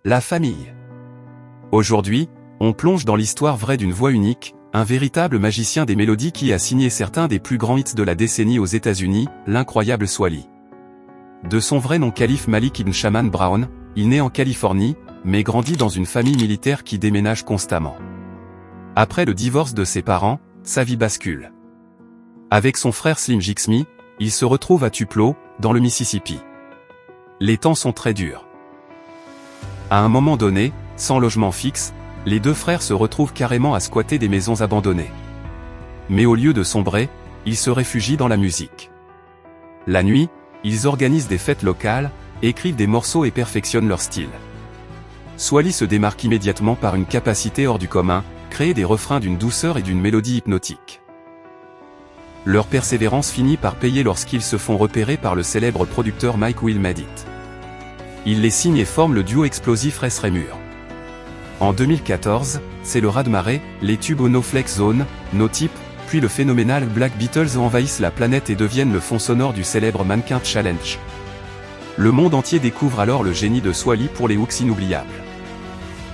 La famille. Aujourd'hui, on plonge dans l'histoire vraie d'une voix unique, un véritable magicien des mélodies qui a signé certains des plus grands hits de la décennie aux États-Unis, l'incroyable Swally. De son vrai nom Khalif Malik Ibn Shaman Brown, il naît en Californie, mais grandit dans une famille militaire qui déménage constamment. Après le divorce de ses parents, sa vie bascule. Avec son frère Slim Jxmee, il se retrouve à Tupelo, dans le Mississippi. Les temps sont très durs. À un moment donné, sans logement fixe, les deux frères se retrouvent carrément à squatter des maisons abandonnées. Mais au lieu de sombrer, ils se réfugient dans la musique. La nuit, ils organisent des fêtes locales, écrivent des morceaux et perfectionnent leur style. Swally se démarque immédiatement par une capacité hors du commun, créer des refrains d'une douceur et d'une mélodie hypnotique. Leur persévérance finit par payer lorsqu'ils se font repérer par le célèbre producteur Mike Will Made It. Il les signe et forme le duo explosif Res Remur. En 2014, c'est le raz-de-marée, les tubes No Flex Zone, No Tip, puis le phénoménal Black Beatles envahissent la planète et deviennent le fond sonore du célèbre Mannequin Challenge. Le monde entier découvre alors le génie de Swally pour les hooks inoubliables.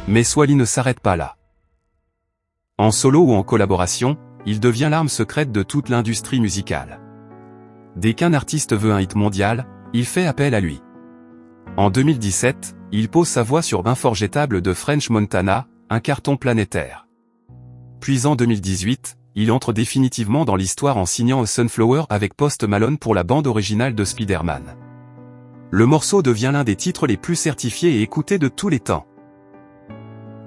Mais Swally ne s'arrête pas là. En solo ou en collaboration, il devient l'arme secrète de toute l'industrie musicale. Dès qu'un artiste veut un hit mondial, il fait appel à lui. En 2017, il pose sa voix sur Unforgettable de French Montana, un carton planétaire. Puis en 2018, il entre définitivement dans l'histoire en signant A Sunflower avec Post Malone pour la bande originale de Spider-Man. Le morceau devient l'un des titres les plus certifiés et écoutés de tous les temps.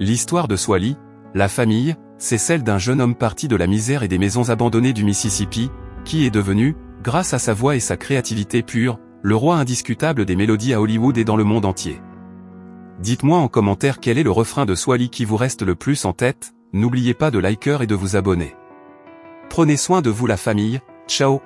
L'histoire de Swally, la famille, c'est celle d'un jeune homme parti de la misère et des maisons abandonnées du Mississippi, qui est devenu, grâce à sa voix et sa créativité pure, le roi indiscutable des mélodies à Hollywood et dans le monde entier. Dites-moi en commentaire quel est le refrain de Swally qui vous reste le plus en tête, n'oubliez pas de liker et de vous abonner. Prenez soin de vous la famille, ciao.